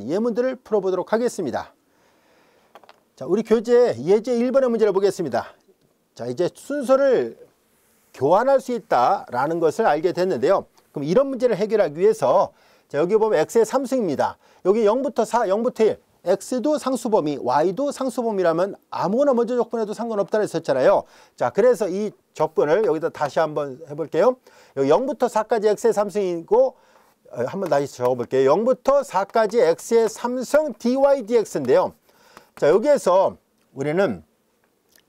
예문들을 풀어보도록 하겠습니다. 자, 우리 교재 예제 1번의 문제를 보겠습니다. 자, 이제 순서를 교환할 수 있다라는 것을 알게 됐는데요. 그럼 이런 문제를 해결하기 위해서 자, 여기 보면 x의 3승입니다. 여기 0부터 4, 0부터 1. x도 상수범위, y도 상수범위라면 아무거나 먼저 적분해도 상관없다고 했었잖아요. 자, 그래서 이 적분을 여기다 다시 한번 해볼게요. 여기 0부터 4까지 x의 3승이고 한번 다시 적어볼게요. 0부터 4까지 x의 3승 dy dx인데요. 자, 여기에서 우리는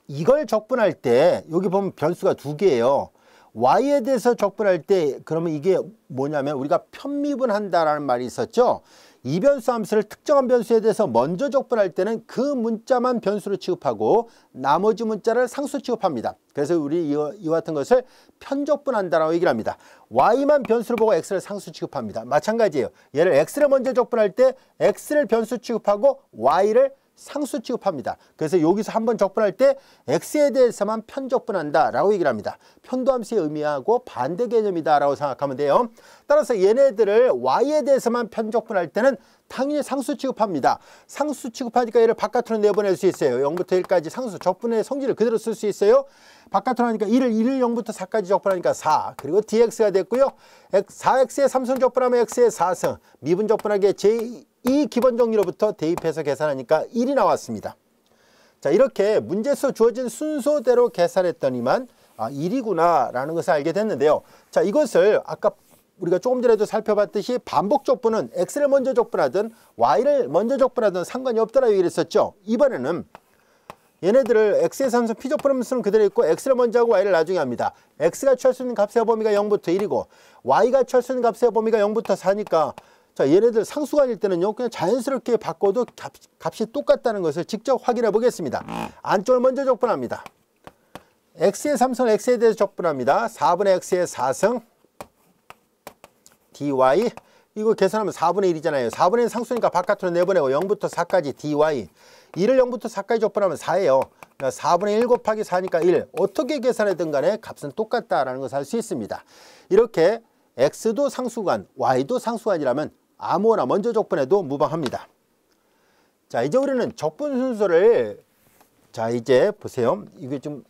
이걸 적분할 때 여기 보면 변수가 두 개예요. y에 대해서 적분할 때 그러면 이게 뭐냐면 우리가 편미분한다라는 말이 있었죠. 이 변수 함수를 특정한 변수에 대해서 먼저 적분할 때는 그 문자만 변수로 취급하고 나머지 문자를 상수 취급합니다. 그래서 우리 이와 같은 것을 편적분한다라고 얘기를 합니다. y만 변수로 보고 x를 상수 취급합니다. 마찬가지예요. 얘를 x를 먼저 적분할 때 x를 변수 취급하고 y를 상수 취급합니다. 그래서 여기서 한번 적분할 때 x에 대해서만 편적분한다 라고 얘기를 합니다. 편도함수의 의미하고 반대 개념이다 라고 생각하면 돼요. 따라서 얘네들을 y에 대해서만 편적분할 때는 당연히 상수 취급합니다. 상수 취급하니까 얘를 바깥으로 내보낼 수 있어요. 0부터 1까지 상수 적분의 성질을 그대로 쓸 수 있어요. 바깥으로 하니까 1을 0부터 4까지 적분하니까 4 그리고 dx가 됐고요. 4x의 3승 적분하면 x의 4승 미분 적분하기에 이 기본 정리로부터 대입해서 계산하니까 1이 나왔습니다. 자, 이렇게 문제에서 주어진 순서대로 계산했더니만 1이구나 라는 것을 알게 됐는데요. 자, 이것을 아까 우리가 조금 전에도 살펴봤듯이 반복 적분은 x를 먼저 적분하든 y를 먼저 적분하든 상관이 없다라고 얘기를 했었죠. 이번에는 얘네들을 x의 3승 피적분함수는 그대로 있고 x를 먼저 하고 y를 나중에 합니다. x가 취할 수 있는 값의 범위가 0부터 1이고 y가 취할 수 있는 값의 범위가 0부터 4니까 자, 얘네들 상수관일 때는요 그냥 자연스럽게 바꿔도 값이 똑같다는 것을 직접 확인해 보겠습니다. 안쪽을 먼저 적분합니다. x의 3승을 x에 대해서 적분합니다. 4분의 x의 4승 dy 이거 계산하면 4분의 1이잖아요. 4분의 1 상수니까 바깥으로 내보내고 0부터 4까지 dy 1을 0부터 4까지 적분하면 4예요. 그러니까 4분의 1 곱하기 4니까 1. 어떻게 계산하든 간에 값은 똑같다라는 것을 알 수 있습니다. 이렇게 x도 상수관, y도 상수관이라면 아무거나 먼저 적분해도 무방합니다. 자, 이제 우리는 적분 순서를 자, 이제 보세요. 이게 좀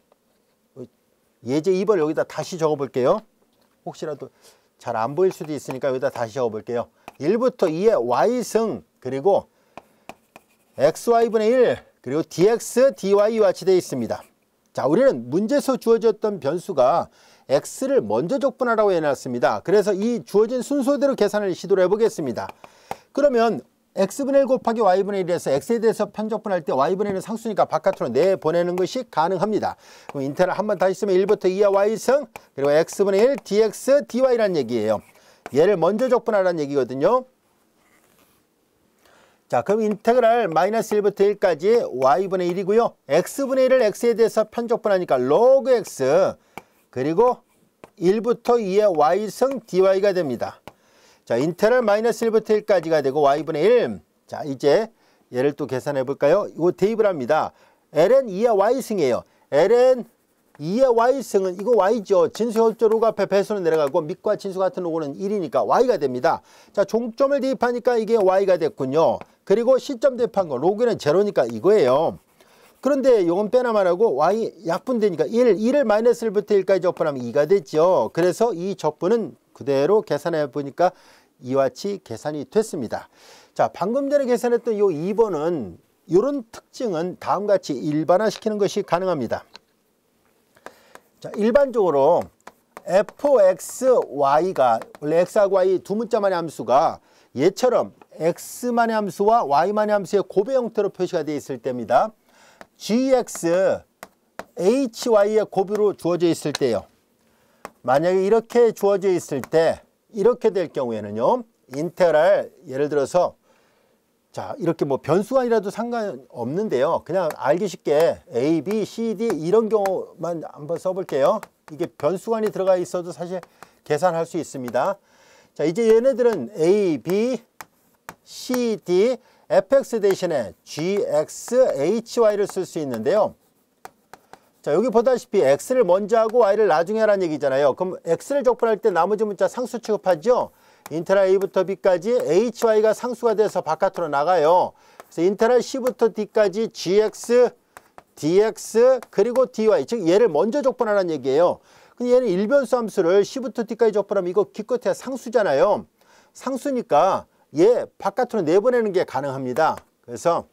예제 2번을 여기다 다시 적어 볼게요. 혹시라도 잘 안 보일 수도 있으니까 여기다 다시 적어 볼게요. 1부터 2의 y승 그리고 xy분의 1 그리고 dx, dy와 같이 되어 있습니다. 자, 우리는 문제에서 주어졌던 변수가 x를 먼저 적분하라고 해놨습니다. 그래서 이 주어진 순서대로 계산을 시도를 해보겠습니다. 그러면 x분의 1 곱하기 y분의 1에서 x에 대해서 편적분할 때 y분의 1은 상수니까 바깥으로 내보내는 것이 가능합니다. 그럼 인테그랄 한번 다시 쓰면 1부터 2의 y승 그리고 x분의 1 dx, dy라는 얘기예요. 얘를 먼저 적분하라는 얘기거든요. 자, 그럼 인테그랄 마이너스 1부터 1까지 y분의 1이고요. x분의 1을 x에 대해서 편적분하니까 log x 그리고 1부터 2의 y승 dy가 됩니다. 자, 인테그랄 마이너스 1부터 1까지가 되고 y분의 1. 자, 이제 얘를 또 계산해 볼까요? 이거 대입을 합니다. ln 2의 y승이에요. ln 2의 y승은 이거 y죠. 진수협조 로그 앞에 배수는 내려가고 밑과 진수 같은 로고는 1이니까 y가 됩니다. 자, 종점을 대입하니까 이게 y가 됐군요. 그리고 시점 대입한 거 로그는 제로니까 이거예요. 그런데 이건 빼나 말하고 y 약분되니까 1을 마이너스 1부터 1까지 적분하면 2가 됐죠. 그래서 이 적분은 그대로 계산해 보니까 이와 같이 계산이 됐습니다. 자, 방금 전에 계산했던 이 2번은 이런 특징은 다음과 같이 일반화시키는 것이 가능합니다. 자, 일반적으로 fxy가 원래 x하고 y 두 문자만의 함수가 얘처럼 x만의 함수와 y만의 함수의 고배 형태로 표시가 되어 있을 때입니다. gx, hy의 고비로 주어져 있을 때요. 만약에 이렇게 주어져 있을 때 이렇게 될 경우에는요. 인테그랄 예를 들어서 자, 이렇게 뭐 변수가 아니라도 상관없는데요. 그냥 알기 쉽게 a, b, c, d 이런 경우만 한번 써볼게요. 이게 변수관이 들어가 있어도 사실 계산할 수 있습니다. 자, 이제 얘네들은 a, b, c, d fx 대신에 gx, hy를 쓸 수 있는데요. 자, 여기 보다시피 x를 먼저 하고 y를 나중에 하라는 얘기잖아요. 그럼 x를 적분할 때 나머지 문자 상수 취급하죠. 인테그랄 a부터 b까지 hy가 상수가 돼서 바깥으로 나가요. 그래서 인테그랄 c부터 d까지 gx, dx 그리고 dy, 즉 얘를 먼저 적분하라는 얘기예요. 근데 얘는 일변수 함수를 c부터 d까지 적분하면 이거 기껏해야 상수잖아요. 상수니까 얘 바깥으로 내보내는 게 가능합니다. 그래서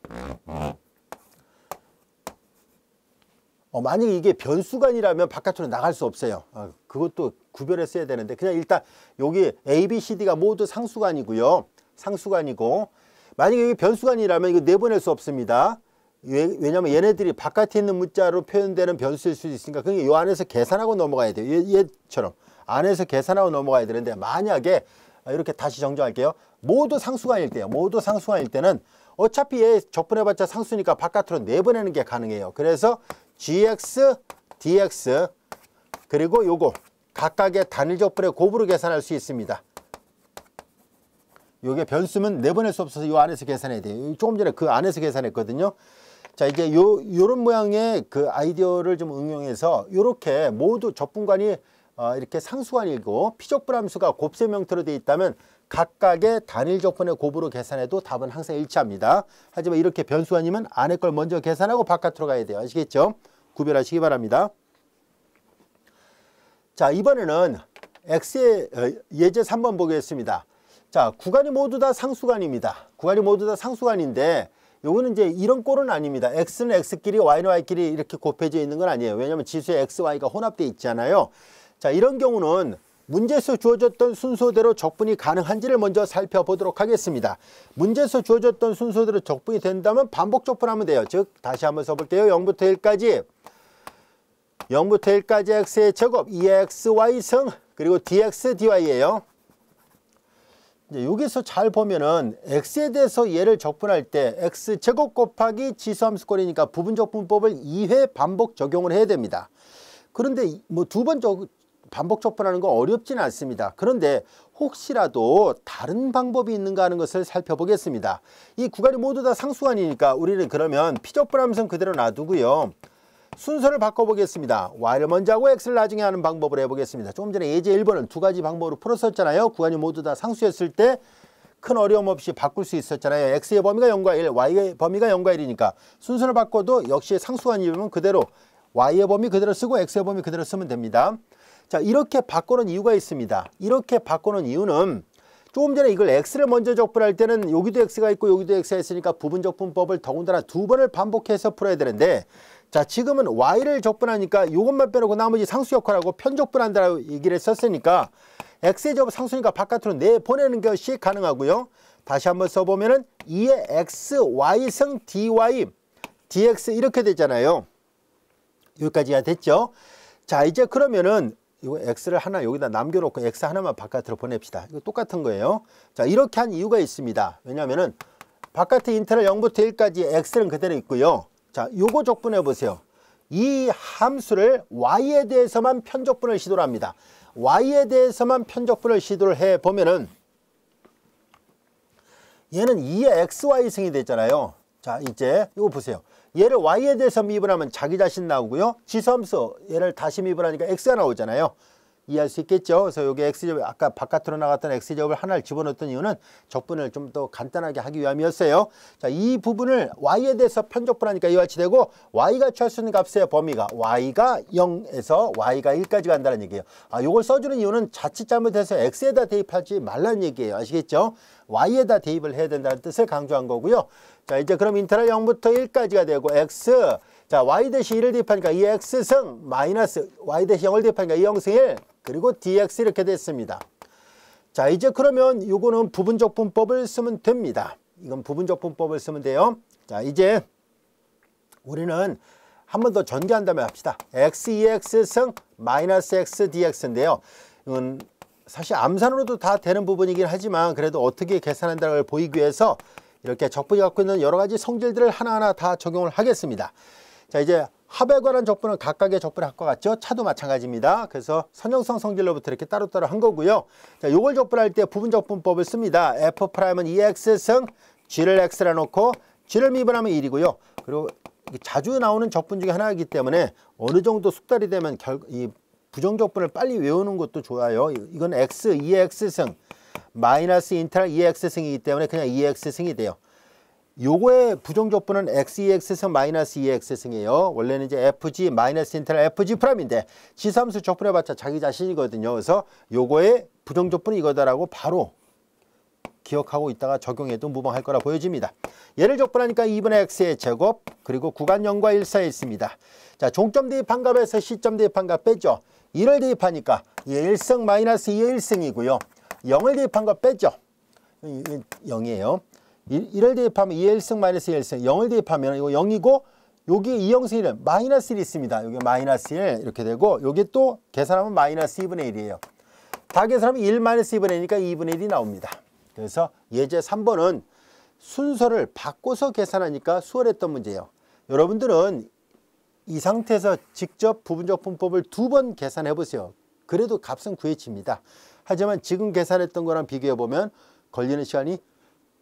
만약에 이게 변수가 아니라면 바깥으로 나갈 수 없어요. 그것도 구별했어야 되는데 그냥 일단 여기 A, B, C, D가 모두 상수간이고요. 상수간이고 만약에 이게 변수간이라면 이거 내보낼 수 없습니다. 왜냐하면 얘네들이 바깥에 있는 문자로 표현되는 변수일 수도 있으니까 그게 이 안에서 계산하고 넘어가야 돼요. 얘처럼 안에서 계산하고 넘어가야 되는데 만약에 이렇게 다시 정정할게요. 모두 상수간일 때요. 모두 상수간일 때는 어차피 얘 적분해봤자 상수니까 바깥으로 내보내는 게 가능해요. 그래서 gx, dx 그리고 요거 각각의 단일 적분의 곱으로 계산할 수 있습니다. 요게 변수면 내보낼 수 없어서 요 안에서 계산해야 돼요. 조금 전에 그 안에서 계산했거든요. 자, 이제 요런 모양의 그 아이디어를 좀 응용해서 요렇게 모두 적분관이 이렇게 상수관이고 피적분함수가 곱셈 형태로 되어 있다면 각각의 단일 적분의 곱으로 계산해도 답은 항상 일치합니다. 하지만 이렇게 변수 아니면 안에 걸 먼저 계산하고 바깥으로 가야 돼요. 아시겠죠? 구별하시기 바랍니다. 자, 이번에는 X의 예제 3번 보겠습니다. 자, 구간이 모두 다 상수간입니다. 구간이 모두 다 상수간인데 요거는 이제 이런 꼴은 아닙니다. X는 X끼리 Y는 Y끼리 이렇게 곱해져 있는 건 아니에요. 왜냐하면 지수의 X, Y가 혼합되어 있잖아요. 자, 이런 경우는 문제에서 주어졌던 순서대로 적분이 가능한지를 먼저 살펴보도록 하겠습니다. 문제에서 주어졌던 순서대로 적분이 된다면 반복 적분하면 돼요. 즉 다시 한번 써볼게요. 0부터 1까지 0부터 1까지 x의 제곱 2xy승 그리고 dx dy예요. 이제 여기서 잘 보면은 x에 대해서 얘를 적분할 때 x제곱 곱하기 지수함수꼴이니까 부분적분법을 2회 반복 적용을 해야 됩니다. 그런데 뭐 두 번 반복 적분하는 건 어렵지는 않습니다. 그런데 혹시라도 다른 방법이 있는가 하는 것을 살펴보겠습니다. 이 구간이 모두 다 상수간이니까 우리는 그러면 피적분함수는 그대로 놔두고요. 순서를 바꿔보겠습니다. y를 먼저 하고 x를 나중에 하는 방법을 해보겠습니다. 조금 전에 예제 1번은 두 가지 방법으로 풀었었잖아요. 구간이 모두 다 상수였을 때 큰 어려움 없이 바꿀 수 있었잖아요. x의 범위가 0과 1, y의 범위가 0과 1이니까 순서를 바꿔도 역시 상수간이면 그대로 y의 범위 그대로 쓰고 x의 범위 그대로 쓰면 됩니다. 자, 이렇게 바꾸는 이유가 있습니다. 이렇게 바꾸는 이유는 조금 전에 이걸 x를 먼저 적분할 때는 여기도 x가 있고 여기도 x가 있으니까 부분적분법을 더군다나 두 번을 반복해서 풀어야 되는데 자, 지금은 y를 적분하니까 이것만 빼놓고 나머지 상수 역할하고 편적분한다라고 얘기를 했었으니까 x의 제곱 상수니까 바깥으로 내보내는 것이 가능하고요. 다시 한번 써보면은 2의 x, y승 dy, dx 이렇게 되잖아요. 여기까지가 됐죠. 자, 이제 그러면은 이거 x를 하나 여기다 남겨놓고 x 하나만 바깥으로 보냅시다. 이거 똑같은 거예요. 자, 이렇게 한 이유가 있습니다. 왜냐하면은 바깥에 인테그랄 0부터 1까지 x는 그대로 있고요. 자, 요거 적분해 보세요. 이 함수를 y에 대해서만 편적분을 시도를 합니다. y에 대해서만 편적분을 시도를 해 보면은 얘는 2의 xy승이 됐잖아요. 자, 이제 이거 보세요. 얘를 y에 대해서 미분하면 자기 자신 나오고요. 지수함수 얘를 다시 미분하니까 x가 나오잖아요. 이해할 수 있겠죠? 그래서 여기 x제곱 아까 바깥으로 나갔던 x제곱을 하나를 집어넣었던 이유는 적분을 좀 더 간단하게 하기 위함이었어요. 자, 이 부분을 y에 대해서 편적분하니까 이와 같이 되고 y가 취할 수 있는 값의 범위가 y가 0에서 y가 1까지 간다는 얘기예요. 요걸 써주는 이유는 자칫 잘못해서 x에다 대입하지 말라는 얘기예요. 아시겠죠? y에다 대입을 해야 된다는 뜻을 강조한 거고요. 자, 이제 그럼 인테그랄 0부터 1까지가 되고 x 자, y 대신 1을 대입하니까 2x승 마이너스 y 대신 0을 대입하니까 2형승 1 그리고 dx 이렇게 됐습니다. 자, 이제 그러면 요거는 부분적분법을 쓰면 됩니다. 이건 부분적분법을 쓰면 돼요. 자, 이제 우리는 한 번 더 전개한 다음에 합시다. x 2x승 마이너스 x dx인데요. 이건 사실 암산으로도 다 되는 부분이긴 하지만 그래도 어떻게 계산한다는 걸 보이기 위해서 이렇게 적분이 갖고 있는 여러 가지 성질들을 하나하나 다 적용을 하겠습니다. 자, 이제 합에 관한 적분은 각각의 적분을 할 것 같죠? 차도 마찬가지입니다. 그래서 선형성 성질로부터 이렇게 따로따로 한 거고요. 자, 요걸 적분할 때 부분적분법을 씁니다. f'은 2x승 g를 x라 놓고 g를 미분하면 1이고요. 그리고 자주 나오는 적분 중에 하나이기 때문에 어느 정도 숙달이 되면 이 부정적분을 빨리 외우는 것도 좋아요. 이건 x, 2x승 마이너스 인테그랄 2x승이기 때문에 그냥 2x승이 돼요. 요거의 부정적분은 x2x승 마이너스 2x승이에요. 원래는 이제 fg 마이너스 인테그랄 fg 프라임인데 지수함수 적분해봤자 자기 자신이거든요. 그래서 요거의 부정적분이 이거다라고 바로 기억하고 있다가 적용해도 무방할 거라 보여집니다. 얘를 적분하니까 2분의 x의 제곱 그리고 구간 0과 1 사이에 있습니다. 자, 종점 대입한 값에서 시점 대입한 값 빼죠. 1을 대입하니까 1승 마이너스 2의 1승이고요. 0을 대입한 거 빼죠. 0이에요. 1을 대입하면 2의 1승 마이너스 2의 1승. 0을 대입하면 이거 0이고 여기 2형승이는 마이너스 1이 있습니다. 여기 마이너스 1 이렇게 되고 여기 또 계산하면 마이너스 2분의 1이에요. 다 계산하면 1 마이너스 2분의 1이니까 2분의 1이 나옵니다. 그래서 예제 3번은 순서를 바꿔서 계산하니까 수월했던 문제예요. 여러분들은 이 상태에서 직접 부분적분법을 2번 계산해 보세요. 그래도 값은 구해집니다. 하지만 지금 계산했던 거랑 비교해 보면 걸리는 시간이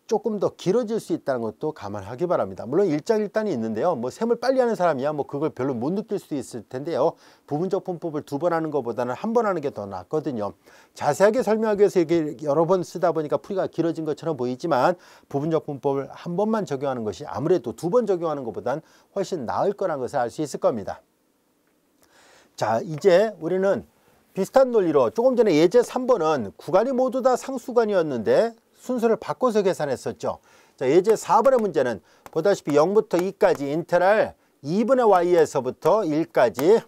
조금 더 길어질 수 있다는 것도 감안하기 바랍니다. 물론 일장일단이 있는데요. 뭐 셈을 빨리 하는 사람이야 뭐 그걸 별로 못 느낄 수도 있을 텐데요. 부분적분법을 2번 하는 것보다는 한 번 하는 게 더 낫거든요. 자세하게 설명하기 위해서 이게 여러 번 쓰다 보니까 풀이가 길어진 것처럼 보이지만 부분적분법을 한 번만 적용하는 것이 아무래도 2번 적용하는 것보단 훨씬 나을 거라는 것을 알 수 있을 겁니다. 자, 이제 우리는 비슷한 논리로 조금 전에 예제 3번은 구간이 모두 다 상수간이었는데 순서를 바꿔서 계산했었죠. 자, 예제 4번의 문제는 보다시피 0부터 2까지 인테그랄 2분의 y에서부터 1까지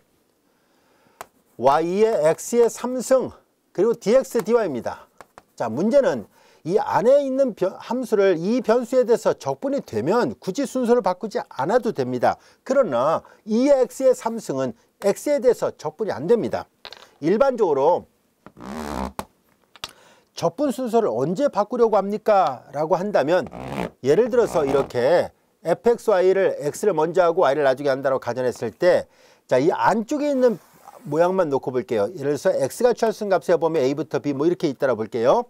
y의 x의 3승 그리고 dx dy입니다. 자, 문제는 이 안에 있는 함수를 이 변수에 대해서 적분이 되면 굳이 순서를 바꾸지 않아도 됩니다. 그러나 2의 x의 3승은 x에 대해서 적분이 안 됩니다. 일반적으로 적분 순서를 언제 바꾸려고 합니까? 라고 한다면 예를 들어서 이렇게 fxy를 x를 먼저 하고 y를 나중에 한다고 가정했을 때 자, 이 안쪽에 있는 모양만 놓고 볼게요. 예를 들어서 x가 취할 수 있는 값에 보면 a부터 b 뭐 이렇게 있다라 볼게요.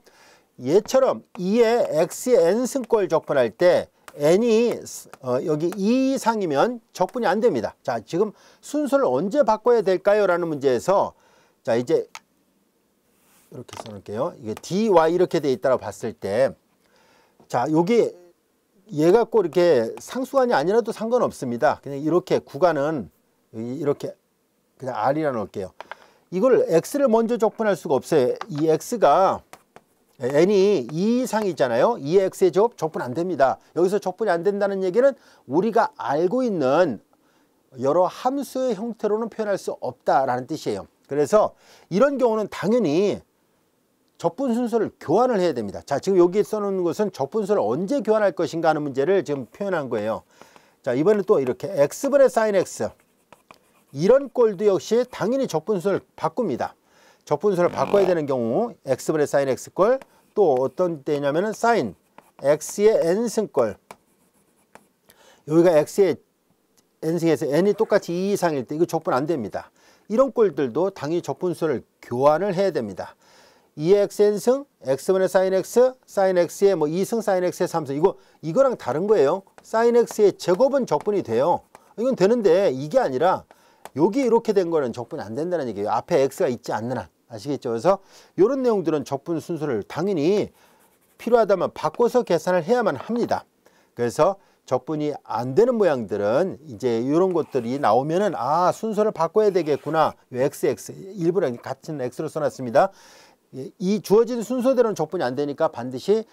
얘처럼 2의 x의 n승꼴 적분할 때 n이 여기 2 이상이면 적분이 안 됩니다. 자, 지금 순서를 언제 바꿔야 될까요? 라는 문제에서 자, 이제 이렇게 써놓을게요. 이게 dy 이렇게 돼 있다고 봤을 때 자, 여기 얘 갖고 이렇게 상수간이 아니라도 상관없습니다. 그냥 이렇게 구간은 이렇게 그냥 r이라 놓을게요. 이걸 x를 먼저 적분할 수가 없어요. 이 x가 n이 2 이상이잖아요. 2의 x의 제곱 적분 안 됩니다. 여기서 적분이 안 된다는 얘기는 우리가 알고 있는 여러 함수의 형태로는 표현할 수 없다라는 뜻이에요. 그래서 이런 경우는 당연히 적분 순서를 교환을 해야 됩니다. 자, 지금 여기에 써놓은 것은 적분 순서를 언제 교환할 것인가 하는 문제를 지금 표현한 거예요. 자, 이번에 또 이렇게 x분의 sin x 이런 꼴도 역시 당연히 적분 순서를 바꿉니다. 적분 순서를 바꿔야 되는 경우 x분의 sin x 꼴 또 어떤 때냐면은 sin x의 n승 꼴 여기가 x의 n승에서 n이 똑같이 2 이상일 때 이거 적분 안 됩니다. 이런 꼴들도 당연히 적분 순서를 교환을 해야 됩니다. 2의 xn승, x분의 sin x, sin x의 뭐 2승, sin x의 3승 이거랑 다른 거예요. sin x의 제곱은 적분이 돼요. 이건 되는데 이게 아니라 여기 이렇게 된 거는 적분이 안 된다는 얘기예요. 앞에 x가 있지 않는 한. 아시겠죠? 그래서 이런 내용들은 적분 순서를 당연히 필요하다면 바꿔서 계산을 해야만 합니다. 그래서 적분이 안 되는 모양들은 이제 이런 것들이 나오면은 아, 순서를 바꿔야 되겠구나. x 일부러 같은 x로 써놨습니다. 이 주어진 순서대로는 적분이 안 되니까 반드시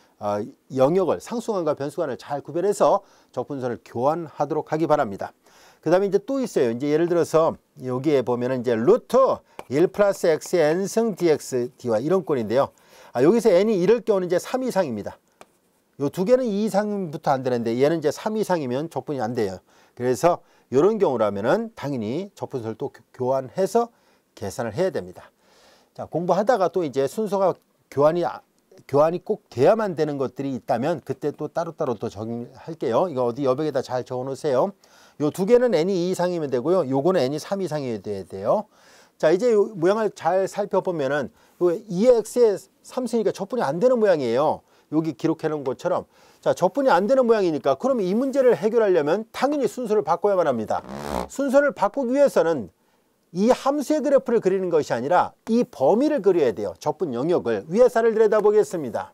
영역을 상수간과 변수간을 잘 구별해서 적분선을 교환하도록 하기 바랍니다. 그 다음에 이제 또 있어요. 이제 예를 들어서 여기에 보면은 이제 루트 1 플러스 x의 n승 dx dy 이런 꼴인데요. 여기서 n이 이럴 경우는 이제 3 이상입니다. 요 두 개는 2 이상부터 안 되는데 얘는 이제 3 이상이면 적분이 안 돼요. 그래서 이런 경우라면은 당연히 적분선을 또 교환해서 계산을 해야 됩니다. 자, 공부하다가 또 이제 순서가 교환이 꼭 돼야만 되는 것들이 있다면 그때 또 따로따로 또 적용할게요. 이거 어디 여백에다 잘 적어 놓으세요. 요 두 개는 n이 2 이상이면 되고요. 요거는 n이 3 이상이 돼야 돼요. 자, 이제 요 모양을 잘 살펴보면은 요 2의 x의 3승이니까 적분이 안 되는 모양이에요. 여기 기록해 놓은 것처럼. 자, 적분이 안 되는 모양이니까 그럼 이 문제를 해결하려면 당연히 순서를 바꿔야만 합니다. 순서를 바꾸기 위해서는 이 함수의 그래프를 그리는 것이 아니라 이 범위를 그려야 돼요. 적분 영역을. 위의 사를 들여다보겠습니다.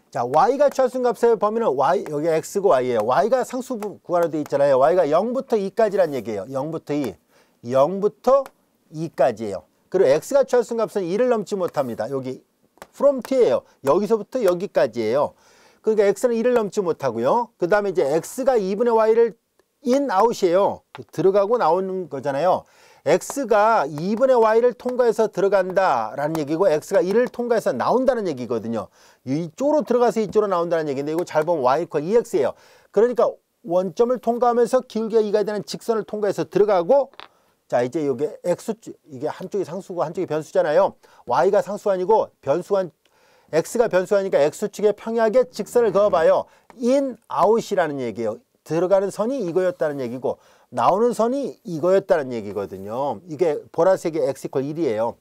자, y가 취할 수 있는 값의 범위는 y, 여기 x고 y예요. y가 상수 구간으로 되어 있잖아요. y가 0부터 2까지란 얘기예요. 0부터 2. 0부터 2까지예요. 그리고 x가 취할 수 있는 값은 2를 넘지 못합니다. 여기 from t예요. 여기서부터 여기까지예요. 그러니까 x는 2를 넘지 못하고요. 그 다음에 이제 x가 2분의 y를 in, out이에요. 들어가고 나오는 거잖아요. x가 2분의 y를 통과해서 들어간다라는 얘기고 x가 1을 통과해서 나온다는 얘기거든요. 이쪽으로 들어가서 이쪽으로 나온다는 얘기인데 이거 잘 보면 y = 2x예요. 그러니까 원점을 통과하면서 길게 2가 되는 직선을 통과해서 들어가고 자 이제 여기 x축 이게 한쪽이 상수고 한쪽이 변수잖아요. y가 상수가 아니고 변수가 x가 변수하니까 x축에 평행하게 직선을 그어봐요. in, out이라는 얘기예요. 들어가는 선이 이거였다는 얘기고 나오는 선이 이거였다는 얘기거든요. 이게 보라색이 x = 1이에요.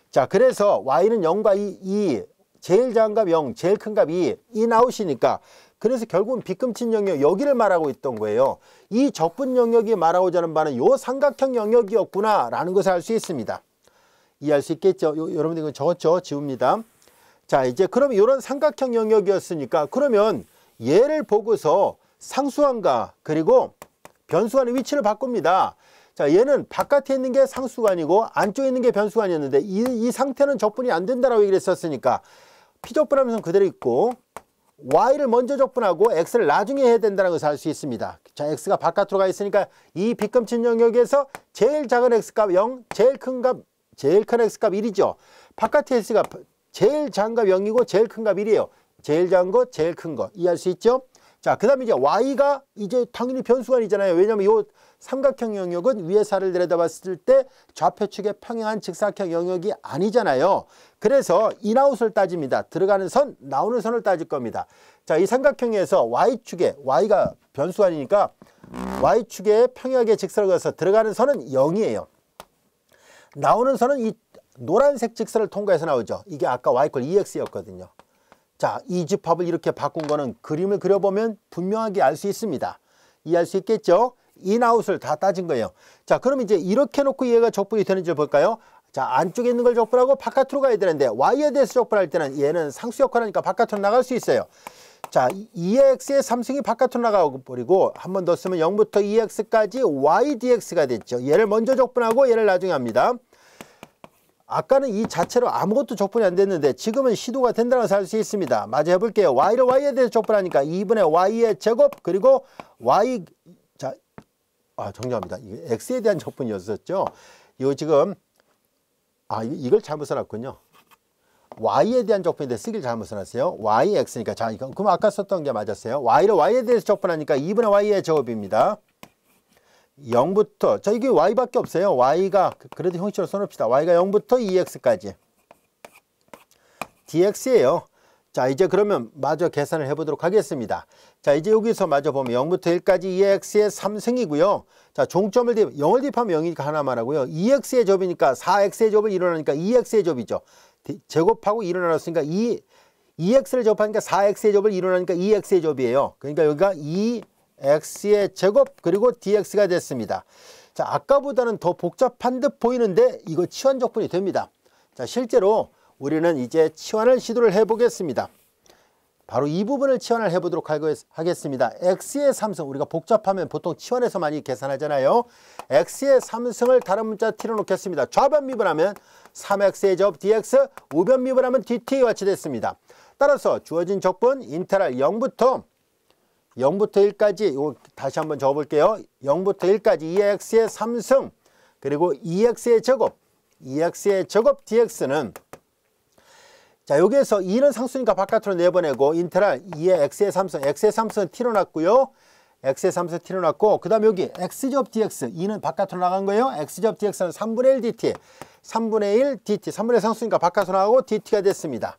자, 그래서 y는 0과 2, 제일 작은 값 0, 제일 큰 값 2, in, out이니까 그래서 결국은 빗금친 영역 여기를 말하고 있던 거예요. 이 적분 영역이 말하고자 하는 바는 요 삼각형 영역이었구나 라는 것을 알 수 있습니다. 이해할 수 있겠죠? 여러분들 이거 적었죠? 지웁니다. 자, 이제 그럼 이런 삼각형 영역이었으니까 그러면 얘를 보고서 상수관과 그리고 변수관의 위치를 바꿉니다. 자, 얘는 바깥에 있는 게 상수관이고 안쪽에 있는 게 변수관이었는데 이 상태는 적분이 안 된다라고 얘기를 했었으니까 피적분하면서 그대로 있고 y를 먼저 적분하고 x를 나중에 해야 된다는 것을 알 수 있습니다. 자, x가 바깥으로 가 있으니까 이 빗금친 영역에서 제일 작은 x값 0, 제일 큰 x값 1이죠. 바깥에 x가 제일 작은 값 0이고 제일 큰 값 1이에요. 제일 작은 거, 제일 큰 거. 이해할 수 있죠? 자, 그 다음에 이제 y가 이제 당연히 변수관이잖아요. 왜냐면 이 삼각형 영역은 위의 사를 내려다봤을 때 좌표축에 평행한 직사각형 영역이 아니잖아요. 그래서 인아웃을 따집니다. 들어가는 선, 나오는 선을 따질 겁니다. 자, 이 삼각형에서 y축에, y가 변수관이니까 y축에 평행하게 직선을 그어서 들어가는 선은 0이에요. 나오는 선은 이 노란색 직선을 통과해서 나오죠. 이게 아까 y = 2x였거든요. 자, 이 집합을 이렇게 바꾼 거는 그림을 그려보면 분명하게 알 수 있습니다. 이해할 수 있겠죠? 인아웃을 다 따진 거예요. 자, 그럼 이제 이렇게 놓고 얘가 적분이 되는지 볼까요? 자, 안쪽에 있는 걸 적분하고 바깥으로 가야 되는데 y에 대해서 적분할 때는 얘는 상수 역할하니까 바깥으로 나갈 수 있어요. 자, 2x의 3승이 바깥으로 나가고 버리고 한 번 더 쓰면 0부터 2x까지 y dx가 됐죠. 얘를 먼저 적분하고 얘를 나중에 합니다. 아까는 이 자체로 아무것도 적분이 안 됐는데 지금은 시도가 된다는 것을 알 수 있습니다. 마저 해볼게요. y를 y에 대해서 적분하니까 2분의 y의 제곱 그리고 y 자, 정리합니다. 이게 x에 대한 적분이었었죠. 이거 지금 이걸 잘못 써놨군요. y에 대한 적분인데 쓰기를 잘못 써놨어요. y x니까 자 이거 그럼 아까 썼던 게 맞았어요. y를 y에 대해서 적분하니까 2분의 y의 제곱입니다. 0부터 자 이게 y밖에 없어요. y가 그래도 형식으로 써놓읍시다. y가 0부터 2x까지 dx예요. 자 이제 그러면 마저 계산을 해보도록 하겠습니다. 자 이제 여기서 마저 보면 0부터 1까지 2x의 3승이고요. 자 종점을 0을 대입하면 0이니까 하나만 하고요. 2x의 제곱이니까 4x의 제곱을 일어나니까 2x의 제곱이죠. 제곱하고 일어나놨으니까 2x를 제곱하니까 4x의 제곱을 일어나니까 2x의 제곱이에요. 그러니까 여기가 2x의 제곱 그리고 dx가 됐습니다. 자 아까보다는 더 복잡한 듯 보이는데 이거 치환 적분이 됩니다. 자 실제로 우리는 이제 치환을 시도를 해보겠습니다. 바로 이 부분을 치환을 해보도록 하겠습니다. x의 3승 우리가 복잡하면 보통 치환해서 많이 계산하잖아요. x의 3승을 다른 문자 t로 놓겠습니다. 좌변 미분하면 3x의 제곱 dx, 우변 미분하면 dt와 같이 됐습니다. 따라서 주어진 적분 인테그랄 0부터 1까지 이거 다시 한번 적어볼게요. 0부터 1까지 2x의 3승 그리고 2x의 제곱 dx는 자 여기에서 2는 상수니까 바깥으로 내보내고 인테그랄 2의 x의 3승 x의 3승은 t로 놨고요. x의 3승 t로 놨고 그 다음에 여기 x제곱 dx 2는 바깥으로 나간 거예요. x제곱 dx는 3분의 1 dt 3분의 1 dt 3분의 1 상수니까 바깥으로 나가고 dt가 됐습니다.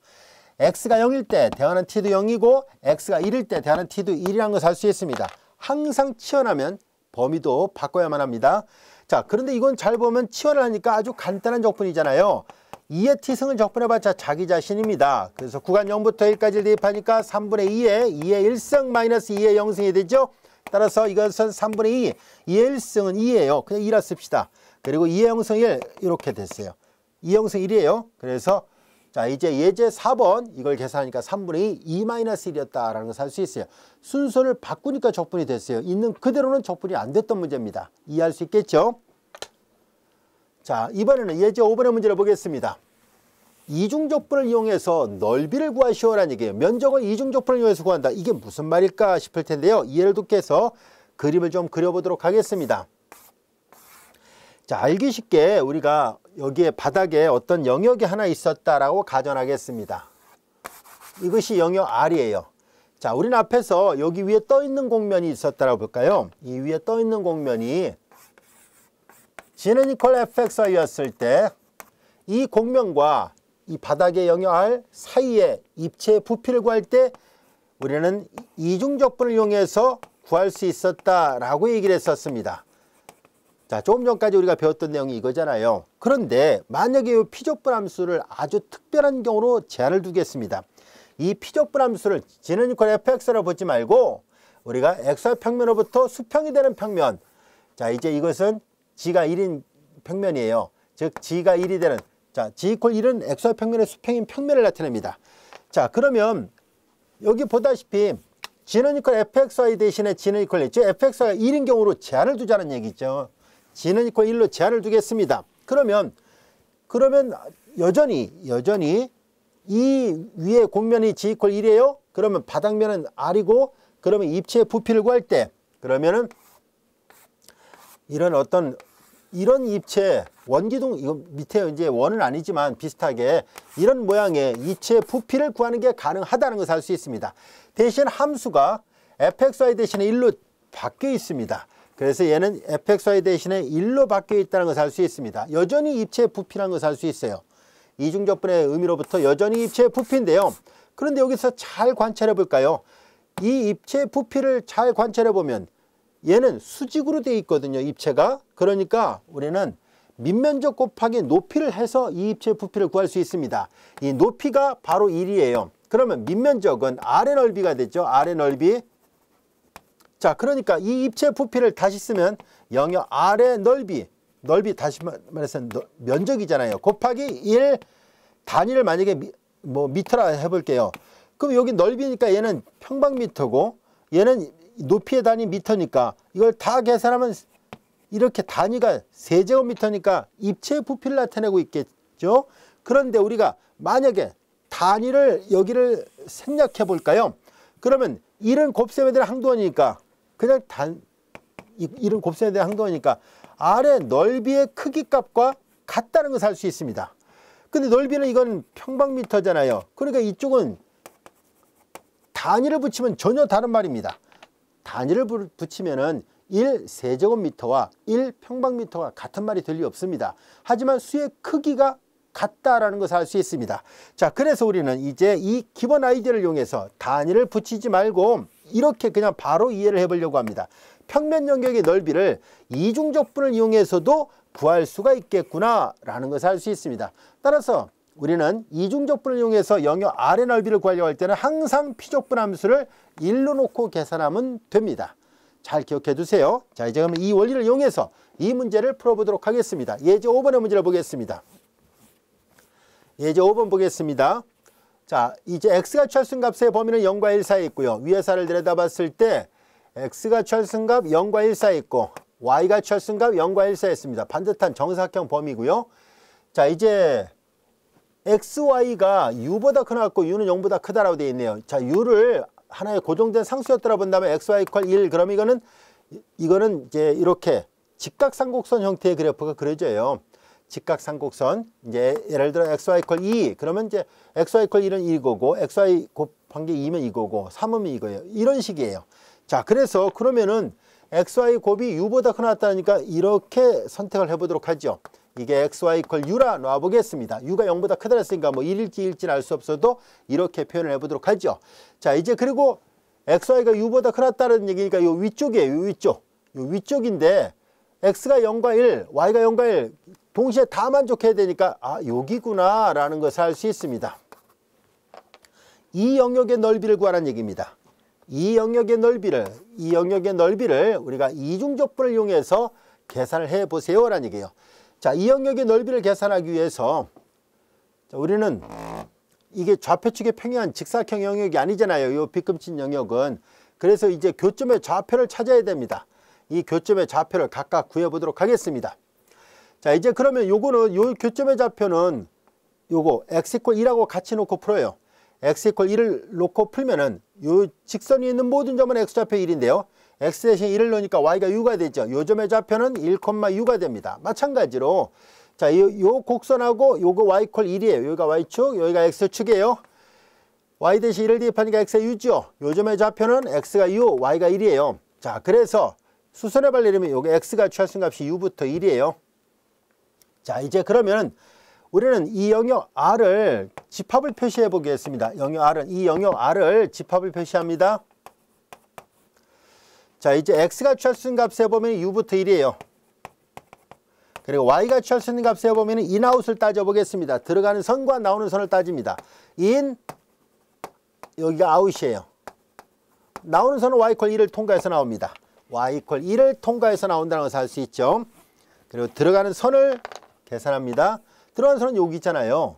x가 0일 때 대하는 t도 0이고 x가 1일 때 대하는 t도 1이라는 것을 알 수 있습니다. 항상 치환하면 범위도 바꿔야만 합니다. 자 그런데 이건 잘 보면 치환을 하니까 아주 간단한 적분이잖아요. 2의 t승을 적분해봤자 자기 자신입니다. 그래서 구간 0부터 1까지를 대입하니까 3분의 2의 1승 마이너스 2의 0승이 되죠. 따라서 이것은 3분의 2, 2의 1승은 2예요. 그냥 2라 씁시다. 그리고 2의 형성 1 이렇게 됐어요. 2의 형성 1이에요. 그래서 자 이제 예제 4번 이걸 계산하니까 3분의 2, 2-1이었다라는 것을 알 수 있어요. 순서를 바꾸니까 적분이 됐어요. 있는 그대로는 적분이 안 됐던 문제입니다. 이해할 수 있겠죠? 자 이번에는 예제 5번의 문제를 보겠습니다. 이중적분을 이용해서 넓이를 구하시오라는 얘기예요. 면적을 이중적분을 이용해서 구한다. 이게 무슨 말일까 싶을 텐데요. 이해를 돕기 위해서 그림을 좀 그려보도록 하겠습니다. 자, 알기 쉽게 우리가 여기에 바닥에 어떤 영역이 하나 있었다라고 가정하겠습니다. 이것이 영역 R이에요. 자, 우리는 앞에서 여기 위에 떠 있는 공면이 있었다라고 볼까요? 이 위에 떠 있는 공면이 지네니컬 fxy였을 때 이 공면과 이 바닥의 영역 R 사이에 입체의 부피를 구할 때 우리는 이중적분을 이용해서 구할 수 있었다라고 얘기를 했었습니다. 자, 조금 전까지 우리가 배웠던 내용이 이거잖아요. 그런데 만약에 이 피적분 함수를 아주 특별한 경우로 제한을 두겠습니다. 이 피적분 함수를 지네니컬 fx로 보지 말고 우리가 xy 평면으로부터 수평이 되는 평면, 자 이제 이것은 g가 1인 평면이에요. 즉 g가 1이 되는, 자 g 이퀄 1은 xy 평면의 수평인 평면을 나타냅니다. 자 그러면 여기 보다시피 g는 이퀄 fxy 대신에 g는 이퀄 1, 즉 fxy가 1인 경우로 제한을 두자는 얘기죠. g는 이퀄 1로 제한을 두겠습니다. 그러면 여전히 이 위에 공면이 g 이퀄 1이에요. 그러면 바닥면은 r이고, 그러면 입체의 부피를 구할 때 그러면은 이런 입체 원기둥, 이거 밑에 이제 원은 아니지만 비슷하게 이런 모양의 입체 부피를 구하는 게 가능하다는 것을 알 수 있습니다. 대신 함수가 fxy 대신에 1로 바뀌어 있습니다. 그래서 얘는 fxy 대신에 1로 바뀌어 있다는 것을 알 수 있습니다. 여전히 입체 부피라는 것을 알 수 있어요. 이중적분의 의미로부터 여전히 입체 부피인데요. 그런데 여기서 잘 관찰해 볼까요? 이 입체 부피를 잘 관찰해 보면 얘는 수직으로 되어 있거든요. 입체가. 그러니까 우리는 밑면적 곱하기 높이를 해서 이 입체 부피를 구할 수 있습니다. 이 높이가 바로 1이에요. 그러면 밑면적은 R의 넓이가 되죠. R의 넓이. 자, 그러니까 이 입체 부피를 다시 쓰면 영역 R의 넓이 다시 말해서 면적이잖아요. 곱하기 1 단위를 만약에 미터라 해볼게요. 그럼 여기 넓이니까 얘는 평방미터고 얘는 높이의 단위 미터니까 이걸 다 계산하면 이렇게 단위가 세제곱미터니까 입체 부피를 나타내고 있겠죠. 그런데 우리가 만약에 단위를 여기를 생략해 볼까요? 그러면 1은 곱셈에 대한 항도니까 그냥 1은 곱셈에 대한 항도니까 R의 넓이의 크기 값과 같다는 것을 알 수 있습니다. 근데 넓이는 이건 평방미터잖아요. 그러니까 이쪽은 단위를 붙이면 전혀 다른 말입니다. 단위를 붙이면은 1 세제곱미터와 1 평방미터가 같은 말이 될 리 없습니다. 하지만 수의 크기가 같다라는 것을 알 수 있습니다. 자, 그래서 우리는 이제 이 기본 아이디어를 이용해서 단위를 붙이지 말고 이렇게 그냥 바로 이해를 해보려고 합니다. 평면 영역의 넓이를 이중적분을 이용해서도 구할 수가 있겠구나 라는 것을 알 수 있습니다. 따라서 우리는 이중적분을 이용해서 영역 R의 넓이를 구하려고 할 때는 항상 피적분 함수를 1로 놓고 계산하면 됩니다. 잘 기억해 두세요. 자, 이제 그러면 이 원리를 이용해서 이 문제를 풀어보도록 하겠습니다. 예제 5번의 문제를 보겠습니다. 예제 5번 보겠습니다. 자, 이제 x가 철승값의 범위는 0과 1 사이에 있고요. 위의 사를 들여다봤을 때 x가 철승값 0과 1 사이에 있고 y가 철승값 0과 1 사이에 있습니다. 반듯한 정사각형 범위고요. 자, 이제 xy가 u보다 크나갖고 u는 0보다 크다라고 되어 있네요. 자, u를 하나의 고정된 상수였더라 본다면 xy 이퀄 1. 그럼 이거는 이제 이렇게 직각삼곡선 형태의 그래프가 그려져요. 직각삼곡선. 이제 예를 들어 xy 이퀄 2. 그러면 이제 xy 이퀄 1은 이거고 xy 곱한 게 2면 이거고 3은 이거예요. 이런 식이에요. 자, 그래서 그러면은 xy 곱이 u보다 크나왔다니까 이렇게 선택을 해보도록 하죠. 이게 xy 이퀄 u라 놔보겠습니다. u가 0보다 크다 했으니까 뭐 1일지 1일지는 알 수 없어도 이렇게 표현을 해보도록 하죠. 자, 이제 그리고 xy가 u보다 크다는 얘기니까 이 위쪽이에요. 요 위쪽인데 x가 0과 1, y가 0과 1 동시에 다 만족해야 되니까 아, 여기구나 라는 것을 알 수 있습니다. 이 영역의 넓이를 구하라는 얘기입니다. 이 영역의 넓이를 우리가 이중적분을 이용해서 계산을 해 보세요라는 얘기예요. 자, 이 영역의 넓이를 계산하기 위해서 우리는 이게 좌표축의 평행한 직사각형 영역이 아니잖아요. 이 빗금친 영역은. 그래서 이제 교점의 좌표를 찾아야 됩니다. 이 교점의 좌표를 각각 구해 보도록 하겠습니다. 자, 이제 그러면 요거는 요 교점의 좌표는 요거 x = 1하고 같이 놓고 풀어요. x = 1을 놓고 풀면은 요 직선이 있는 모든 점은 x좌표 1인데요. x 대신 1을 넣으니까 y가 u가 되죠. 요 점의 좌표는 1,u가 됩니다. 마찬가지로 자, 요 곡선하고 요거 y = 1이에요. 여기가 y축, 여기가 x축이에요. y 대신 1을 대입하니까 x가 u죠. 요 점의 좌표는 x가 u, y가 1이에요. 자, 그래서 수선해 발리려면 요게 x가 취할 수 있는 값이 u부터 1이에요. 자, 이제 그러면 우리는 이 영역 R을 집합을 표시해 보겠습니다. 영역 R은 이 영역 R을 집합을 표시합니다. 자, 이제 x가 취할 수 있는 값에 보면 u부터 1이에요. 그리고 y가 취할 수 있는 값에 보면 인아웃을 따져 보겠습니다. 들어가는 선과 나오는 선을 따집니다. 인, 여기가 아웃이에요. 나오는 선은 y = 1을 통과해서 나옵니다. y = 1을 통과해서 나온다는 것을 알 수 있죠. 그리고 들어가는 선을 계산합니다. 들어가는 선은 여기 있잖아요.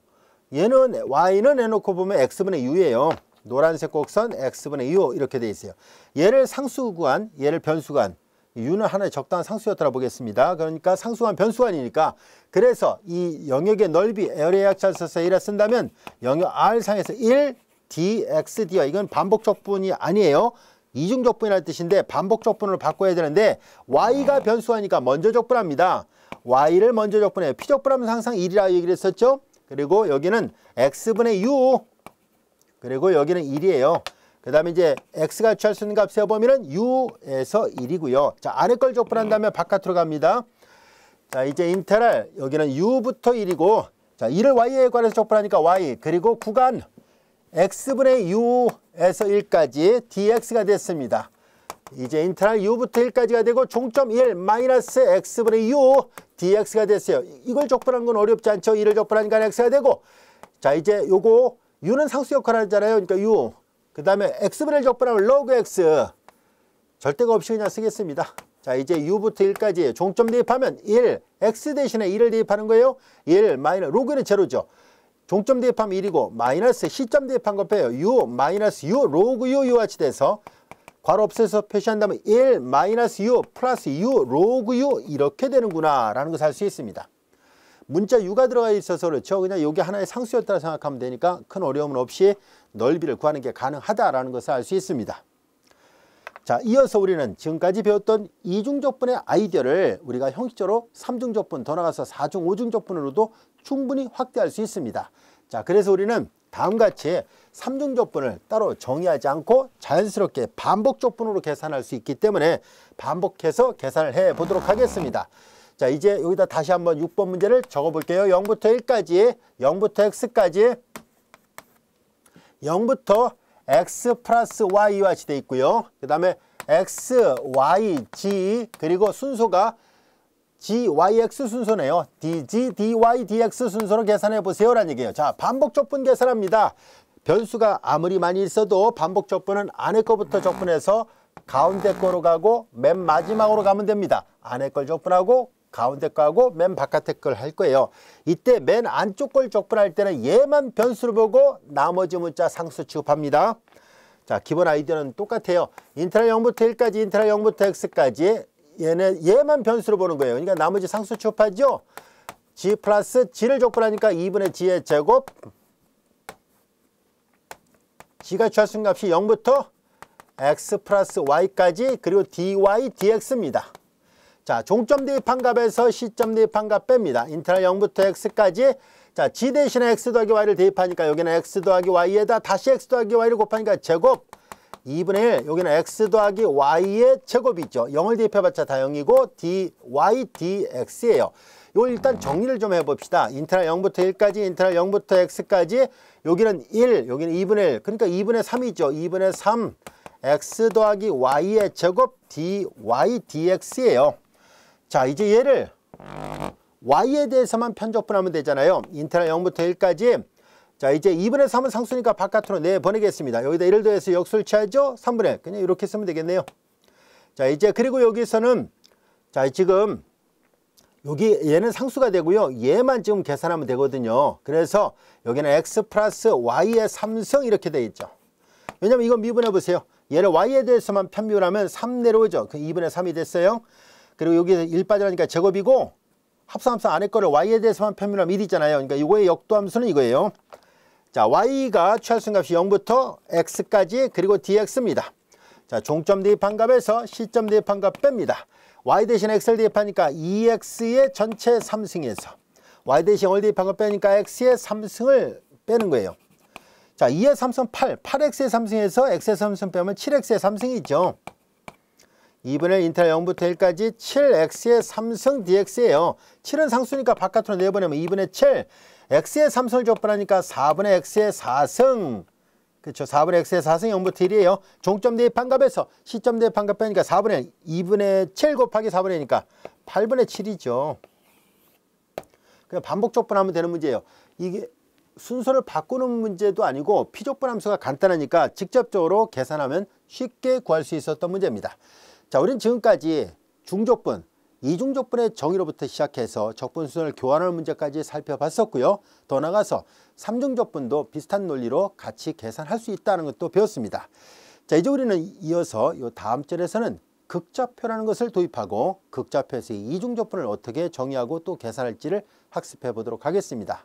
얘는 y는 해놓고 보면 x분의 u예요. 노란색 곡선 x분의 u 이렇게 돼 있어요. 얘를 상수구간, 얘를 변수구간. u는 하나의 적당한 상수였다고 보겠습니다. 그러니까 상수구간 변수구간이니까 그래서 이 영역의 넓이 에어리어 약자를 써서 1을 쓴다면 영역 R상에서 1 dx dy 이건 반복적분이 아니에요. 이중적분이라는 뜻인데 반복적분으로 바꿔야 되는데 y가 변수하니까 먼저 적분합니다. y를 먼저 적분해요. 피적분하면 항상 1이라고 얘기를 했었죠. 그리고 여기는 x분의 u 그리고 여기는 1이에요. 그 다음에 이제 x가 취할 수 있는 값 세어보면은 u에서 1이고요. 자, 안에 걸 적분한 다음에 바깥으로 갑니다. 자, 이제 인테랄 여기는 u부터 1이고 자, 1을 y에 관해서 적분하니까 y 그리고 구간 x분의 u에서 1까지 dx가 됐습니다. 이제 인테랄 u부터 1까지가 되고 종점 1 마이너스 x분의 u dx가 됐어요. 이걸 적분한 건 어렵지 않죠. 1을 적분하니까 x가 되고 자, 이제 요거 u는 상수 역할을 하잖아요. 그러니까 u 그 다음에 x분의 적분하면 log x 절대가 없이 그냥 쓰겠습니다. 자, 이제 u부터 1까지 종점 대입하면 1 x 대신에 1을 대입하는 거예요. 1 마이너스 로그는 제로죠. 종점 대입하면 1이고 마이너스 시점 대입한 거 빼요. u 마이너스 u 로그 u 같이 돼서 괄호 없애서 표시한다면 1 마이너스 u 플러스 u 로그 u 이렇게 되는구나 라는 것을 알 수 있습니다. 문자 u가 들어가 있어서 그렇죠. 그냥 이게 하나의 상수였다고 생각하면 되니까 큰 어려움 없이 넓이를 구하는 게 가능하다라는 것을 알 수 있습니다. 자, 이어서 우리는 지금까지 배웠던 이중적분의 아이디어를 우리가 형식적으로 3중적분 더 나가서 4중, 5중적분으로도 충분히 확대할 수 있습니다. 자, 그래서 우리는 다음같이 3중적분을 따로 정의하지 않고 자연스럽게 반복적분으로 계산할 수 있기 때문에 반복해서 계산을 해 보도록 하겠습니다. 자, 이제 여기다 다시 한번 6번 문제를 적어 볼게요. 0부터 1까지, 0부터 x까지, 0부터 x 플러스 y와 같이 되어 있고요. 그 다음에 x, y, g 그리고 순서가 g, y, x 순서네요. dg, dy, dx 순서로 계산해 보세요 라는 얘기예요. 자, 반복적분 계산합니다. 변수가 아무리 많이 있어도 반복적분은 안에 거부터 적분해서 가운데 거로 가고 맨 마지막으로 가면 됩니다. 안에 걸 적분하고 가운데 거하고 맨 바깥에 걸 할 거예요. 이때 맨 안쪽 걸 적분할 때는 얘만 변수를 보고 나머지 문자 상수 취급합니다. 자, 기본 아이디어는 똑같아요. 인테랄 0부터 1까지, 인테랄 0부터 x까지 얘만 변수로 보는 거예요. 그러니까 나머지 상수 취급하죠. g 플러스 g를 적분하니까 2분의 g의 제곱 g가 취할 수 있는 값이 0부터 x 플러스 y까지 그리고 dy, dx입니다. 자, 종점 대입한 값에서 시점 대입한 값 뺍니다. 인테랄 0부터 x까지 자, g 대신에 x 더하기 y를 대입하니까 여기는 x 더하기 y에다 다시 x 더하기 y를 곱하니까 제곱 2분의 1 여기는 x 더하기 y의 제곱이죠. 0을 대입해봤자 다 0이고 dy, dx예요. 이걸 일단 정리를 좀 해봅시다. 인테랄 0부터 1까지, 인테랄 0부터 x까지 여기는 1, 여기는 2분의 1 그러니까 2분의 3이죠. 2분의 3 x 더하기 y의 제곱 dy, dx예요. 자, 이제 얘를 y에 대해서만 편적분하면 되잖아요. 인테랄 0부터 1까지 자, 이제 2분의 3은 상수니까 바깥으로 내보내겠습니다. 여기다 1을 더해서 역수를 취하죠. 3분의 1. 그냥 이렇게 쓰면 되겠네요. 자, 이제 그리고 여기서는 자, 지금 여기 얘는 상수가 되고요. 얘만 지금 계산하면 되거든요. 그래서 여기는 x 플러스 y의 3승 이렇게 돼 있죠. 왜냐면 이거 미분해 보세요. 얘를 y에 대해서만 편미분하면 3 내려오죠. 그 2분의 3이 됐어요. 그리고 여기서 1 빠져나니까 제곱이고 합성함수 안에 거를 y에 대해서만 편미분하면 1이잖아요. 그러니까 이거의 역도함수는 이거예요. 자, y가 취할 수 있는 값이 0부터 x까지 그리고 dx입니다. 자, 종점 대입한 값에서 시점 대입한 값 뺍니다. y 대신 x를 대입하니까 2x의 전체 3승에서 y 대신 0을 대입한 거 빼니까 x의 3승을 빼는 거예요. 자, 2의 3승 8, 8x의 3승에서 x의 3승 빼면 7x의 3승이죠. 2분의 인테그랄 0부터 1까지 7x의 3승 dx예요. 7은 상수니까 바깥으로 내보내면 2분의 7, x의 3승을 적분하니까 4분의 x의 4승. 그렇죠. 4분의 x의 4승 0부터 1이에요. 종점 대입한 값에서 시점 대입한 값 빼니까 4분의 2분의 7 곱하기 4분의 1이니까 8분의 7이죠. 그냥 반복 적분하면 되는 문제예요. 이게 순서를 바꾸는 문제도 아니고 피족분 함수가 간단하니까 직접적으로 계산하면 쉽게 구할 수 있었던 문제입니다. 자, 우리는 지금까지 중족분, 이중족분의 정의로부터 시작해서 적분 순서를 교환하는 문제까지 살펴봤었고요. 더 나아가서 삼중족분도 비슷한 논리로 같이 계산할 수 있다는 것도 배웠습니다. 자, 이제 우리는 이어서 이 다음 절에서는 극좌표라는 것을 도입하고 극좌표에서 이중족분을 어떻게 정의하고 또 계산할지를 학습해 보도록 하겠습니다.